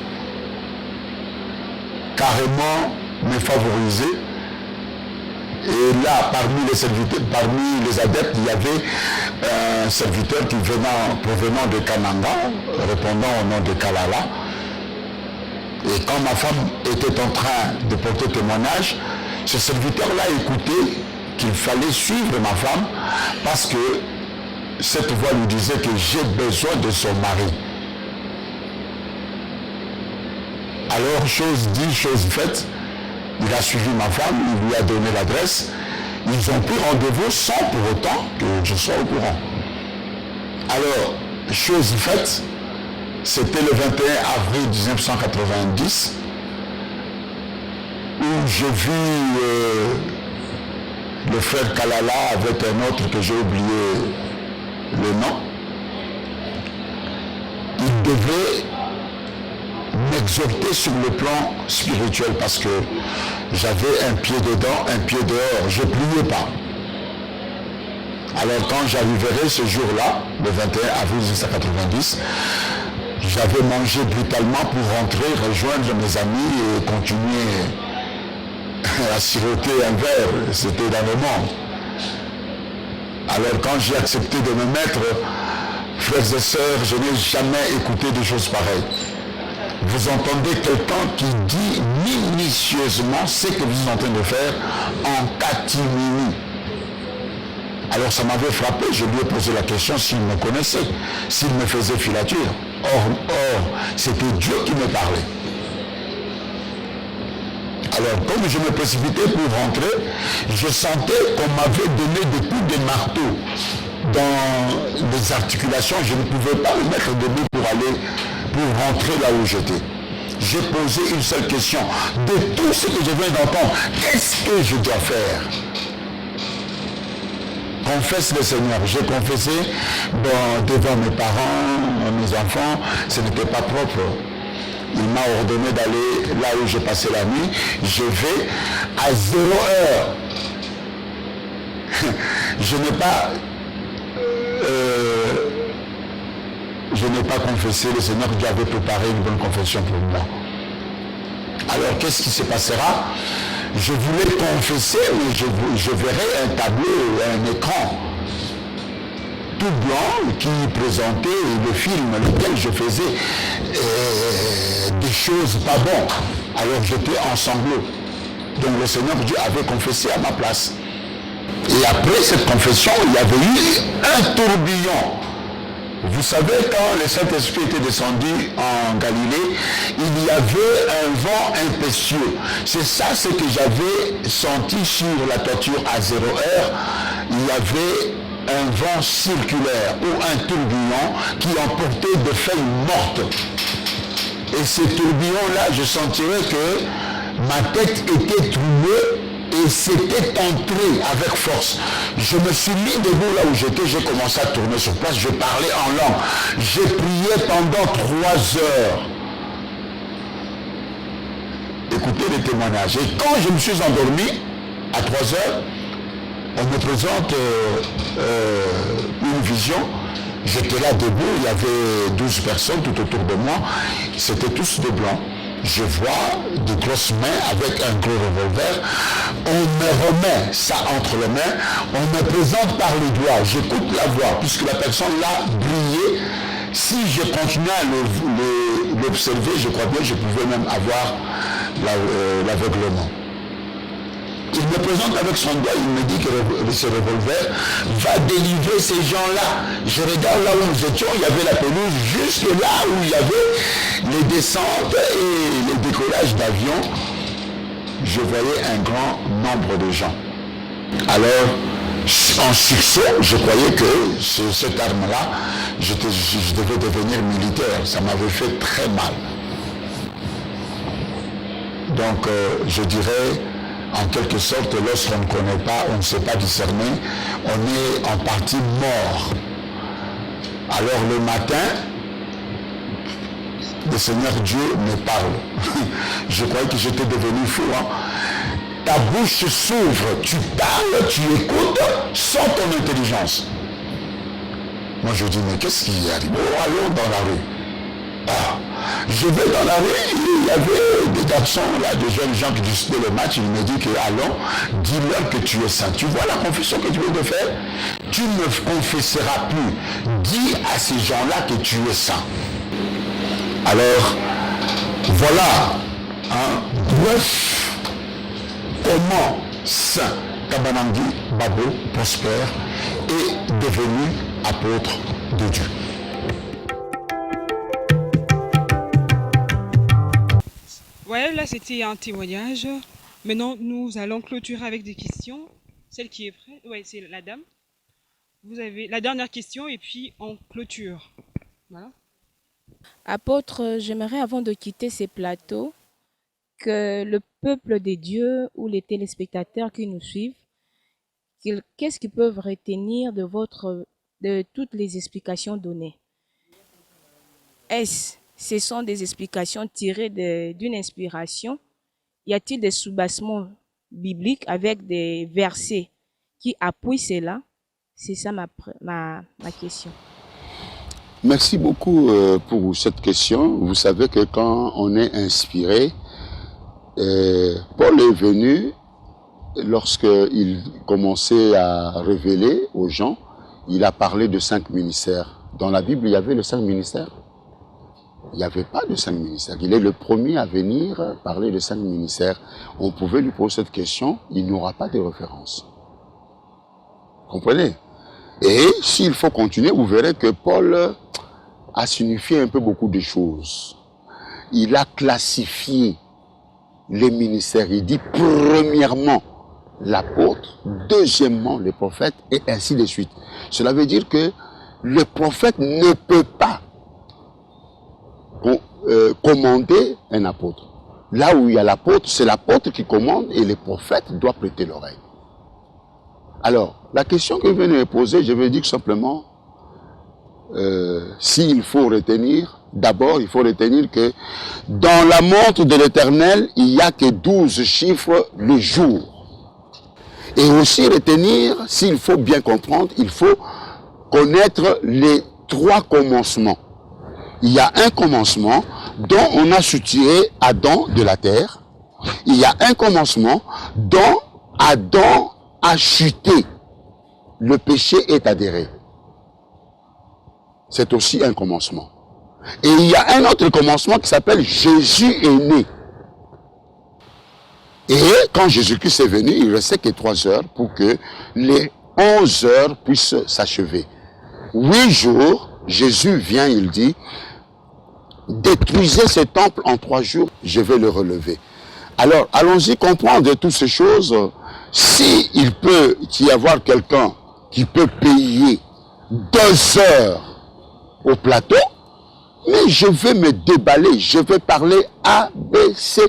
carrément me favoriser. Et là, parmi les adeptes, il y avait un serviteur provenant de Kananga, répondant au nom de Kalala. Et quand ma femme était en train de porter témoignage, ce serviteur-là a écouté qu'il fallait suivre ma femme parce que cette voix lui disait que j'ai besoin de son mari. Alors, chose dit, chose faite, il a suivi ma femme, il lui a donné l'adresse. Ils ont pris rendez-vous sans pour autant que je sois au courant. Alors, chose faite, c'était le 21 avril 1990 où j'ai vu le frère Kalala avec un autre que j'ai oublié le nom. Il devait m'exhorter sur le plan spirituel parce que j'avais un pied dedans, un pied dehors, je ne pliais pas. Alors quand j'arriverai ce jour-là, le 21 avril 1990, j'avais mangé brutalement pour rentrer, rejoindre mes amis et continuer à siroter un verre, c'était dans le monde. Alors quand j'ai accepté de me mettre, frères et sœurs, je n'ai jamais écouté de choses pareilles. Vous entendez quelqu'un qui dit minutieusement ce que vous êtes en train de faire en catimini. Alors ça m'avait frappé, je lui ai posé la question s'il me connaissait, s'il me faisait filature. Or, c'était Dieu qui me parlait. Alors comme je me précipitais pour rentrer, je sentais qu'on m'avait donné des coups de marteau dans les articulations. Je ne pouvais pas me mettre debout pour rentrer là où j'étais. J'ai posé une seule question. De tout ce que je viens d'entendre, qu'est-ce que je dois faire? Confesse le Seigneur. J'ai confessé devant mes parents, mes enfants, ce n'était pas propre. Il m'a ordonné d'aller là où je passais la nuit. Je vais à 0 heure. Je n'ai pas confessé. Le Seigneur Dieu avait préparé une bonne confession pour moi. Alors qu'est-ce qui se passera? Je voulais confesser, mais je verrais un tableau, un écran tout blanc qui présentait le film lequel je faisais des choses pas bonnes. Alors j'étais en sanglots. Donc le Seigneur Dieu avait confessé à ma place. Et après cette confession, il y avait eu un tourbillon. Vous savez, quand le Saint-Esprit était descendu en Galilée, il y avait un vent impétueux. C'est ça ce que j'avais senti sur la toiture à 0 heure. Il y avait un vent circulaire ou un tourbillon qui emportait des feuilles mortes. Et ce tourbillon-là, je sentirais que ma tête était troublée Et c'était entré avec force. Je me suis mis debout là où j'étais, j'ai commencé à tourner sur place, je parlais en langue. J'ai prié pendant 3 heures. Écoutez les témoignages. Et quand je me suis endormi, à 3 heures, on me présente une vision. J'étais là debout, il y avait 12 personnes tout autour de moi. C'était tous de blanc. Je vois de grosses mains avec un gros revolver. On me remet ça entre les mains. On me présente par les doigts. J'écoute la voix, puisque la personne là brillait. Si je continuais à l'observer, je crois bien que je pouvais même avoir l'aveuglement. Il me présente avec son doigt, il me dit que ce revolver va délivrer ces gens-là. Je regarde là où nous étions, il y avait la pelouse, juste là où il y avait les descentes et les décollages d'avions. Je voyais un grand nombre de gens. Alors, en sursaut, je croyais que cette arme-là, je devais devenir militaire. Ça m'avait fait très mal. Donc, je dirais, en quelque sorte, lorsqu'on ne connaît pas, on ne sait pas discerner, on est en partie mort. Alors le matin, le Seigneur Dieu me parle. Je croyais que j'étais devenu fou. Ta bouche s'ouvre, tu parles, tu écoutes, sans ton intelligence. Moi je dis, mais qu'est-ce qui arrive? Oh, allons dans la rue. Ah. Je vais dans la rue, il y avait des garçons, là, des jeunes gens qui discutaient le match, il me dit que allons, dis-leur que tu es saint. Tu vois la confession que tu viens de faire? Tu ne confesseras plus. Dis à ces gens-là que tu es saint. Alors, voilà, bref, comment Saint Kabanangi Babo Prosper est devenu apôtre de Dieu. Ouais, là c'était un témoignage. Maintenant, nous allons clôturer avec des questions. Celle qui est prête, ouais, c'est la dame. Vous avez la dernière question et puis on clôture. Voilà. Apôtre, j'aimerais avant de quitter ces plateaux que le peuple des dieux ou les téléspectateurs qui nous suivent, qu'est-ce qu'ils peuvent retenir de toutes les explications données? Ce sont des explications tirées d'une inspiration? Y a-t-il des soubassements bibliques avec des versets qui appuient cela? C'est ça ma question. Merci beaucoup pour cette question. Vous savez que quand on est inspiré, Paul est venu, lorsqu'il commençait à révéler aux gens, il a parlé de 5 ministères. Dans la Bible, il y avait les 5 ministères? Il n'y avait pas de 5 ministères. Il est le premier à venir parler de 5 ministères. On pouvait lui poser cette question, il n'aura pas de référence. Comprenez? Et s'il faut continuer, vous verrez que Paul a signifié un peu beaucoup de choses. Il a classifié les ministères. Il dit premièrement l'apôtre, deuxièmement les prophètes, et ainsi de suite. Cela veut dire que le prophète ne peut pas commander un apôtre. Là où il y a l'apôtre, c'est l'apôtre qui commande et les prophètes doivent prêter l'oreille. Alors, la question que vous venez de poser, je vais dire simplement, s'il faut retenir, d'abord il faut retenir que dans la montre de l'Éternel, il n'y a que 12 chiffres le jour. Et aussi retenir, s'il faut bien comprendre, il faut connaître les 3 commencements. Il y a un commencement dont on a soutiré Adam de la terre. Il y a un commencement dont Adam a chuté. Le péché est adhéré. C'est aussi un commencement. Et il y a un autre commencement qui s'appelle Jésus est né. Et quand Jésus-Christ est venu, il restait que 3 heures pour que les 11 heures puissent s'achever. 8 jours, Jésus vient, il dit, détruisez ce temple en 3 jours, je vais le relever. Alors, allons-y comprendre toutes ces choses. Si il peut y avoir quelqu'un qui peut payer 2 heures au plateau, Mais je vais me déballer, je vais parler A, B, C,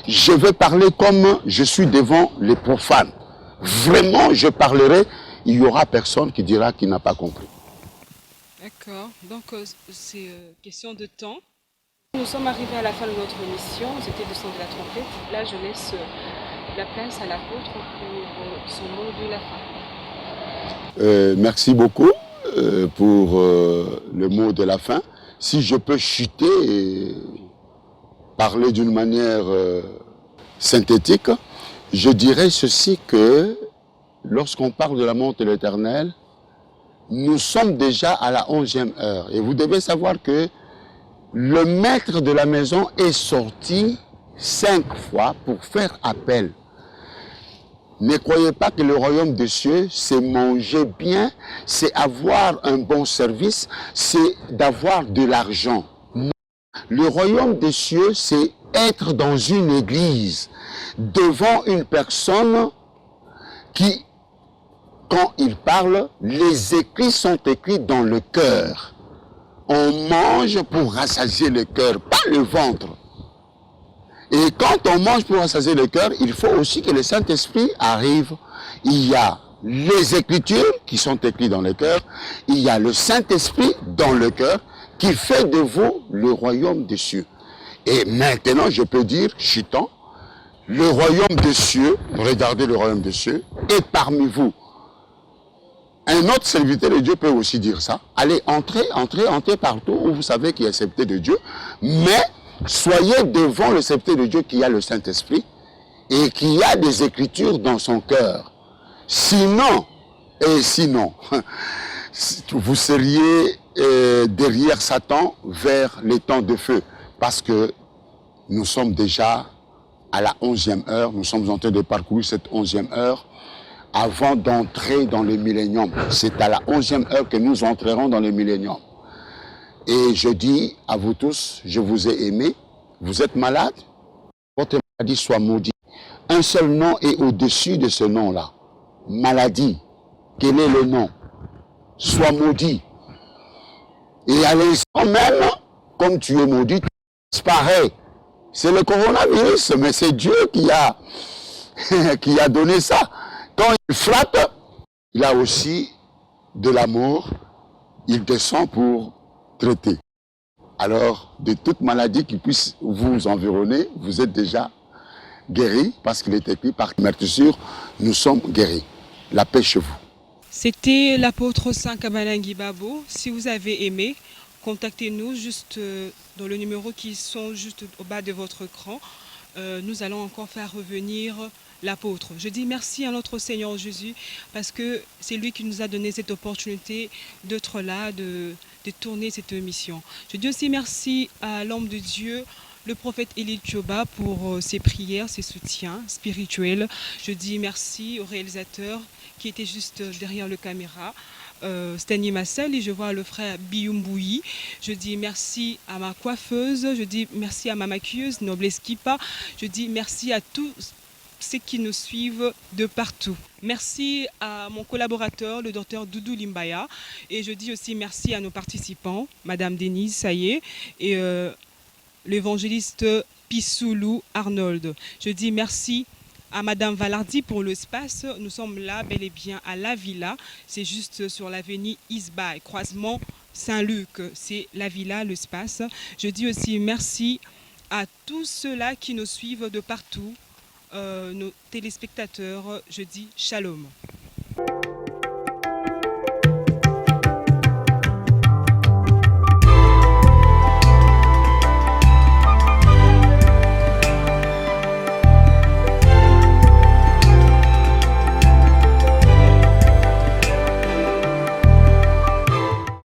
je vais parler comme je suis devant les profanes. Vraiment, je parlerai, il n'y aura personne qui dira qu'il n'a pas compris. D'accord, donc c'est question de temps. Nous sommes arrivés à la fin de notre émission, c'était le son de la trompette. Là, je laisse la place à l'apôtre pour son mot de la fin. Merci beaucoup pour le mot de la fin. Si je peux chuter et parler d'une manière synthétique, je dirais ceci que lorsqu'on parle de la montre de l'Éternel, nous sommes déjà à la 11e heure. Et vous devez savoir que le maître de la maison est sorti 5 fois pour faire appel. Ne croyez pas que le royaume des cieux, c'est manger bien, c'est avoir un bon service, c'est d'avoir de l'argent. Le royaume des cieux, c'est être dans une église, devant une personne qui, quand il parle, les écrits sont écrits dans le cœur. On mange pour rassasier le cœur, pas le ventre. Et quand on mange pour rassasier le cœur, il faut aussi que le Saint-Esprit arrive. Il y a les Écritures qui sont écrites dans le cœur. Il y a le Saint-Esprit dans le cœur qui fait de vous le royaume des cieux. Et maintenant, je peux dire, chutant, le royaume des cieux, regardez le royaume des cieux, est parmi vous. Un autre serviteur de Dieu peut aussi dire ça. Allez, entrez partout où vous savez qu'il est accepté de Dieu, mais soyez devant le sceptre de Dieu qui a le Saint-Esprit et qui a des Écritures dans son cœur. Sinon, vous seriez derrière Satan vers les temps de feu. Parce que nous sommes déjà à la 11e heure, nous sommes en train de parcourir cette 11e heure avant d'entrer dans le millénium. C'est à la 11e heure que nous entrerons dans le millénium. Et je dis à vous tous, je vous ai aimé, vous êtes malade, votre maladie soit maudite. Un seul nom est au-dessus de ce nom-là. Maladie, quel est le nom? Sois maudit. Et à l'instant même, comme tu es maudit, tu disparais. C'est le coronavirus, mais c'est Dieu qui a donné ça. Quand il frappe, il a aussi de l'amour, il descend pour traiter. Alors, de toute maladie qui puisse vous environner, vous êtes déjà guéri, parce qu'il est écrit par Martyr, nous sommes guéris. La paix chez vous. C'était l'apôtre Saint Kabalangi Babo. Si vous avez aimé, contactez-nous juste dans le numéro qui sont juste au bas de votre écran. Nous allons encore faire revenir l'apôtre. Je dis merci à notre Seigneur Jésus parce que c'est lui qui nous a donné cette opportunité d'être là, de tourner cette mission. Je dis aussi merci à l'homme de Dieu, le prophète Élie Tchoba, pour ses prières, ses soutiens spirituels. Je dis merci au réalisateur qui était juste derrière le caméra, Stani Massel, et je vois le frère Biumboui. Je dis merci à ma coiffeuse, je dis merci à ma maquilleuse, Noblesse Kipa. Je dis merci à tous ceux qui nous suivent de partout. Merci à mon collaborateur, le docteur Doudou Limbaya. Et je dis aussi merci à nos participants, Madame Denise Saillé et l'évangéliste Pissoulou Arnold. Je dis merci à Madame Valardi pour l'espace. Nous sommes là, bel et bien, à La Villa. C'est juste sur l'avenue Isbaï, croisement Saint-Luc. C'est La Villa, l'espace. Je dis aussi merci à tous ceux-là qui nous suivent de partout. Nos téléspectateurs, je dis shalom.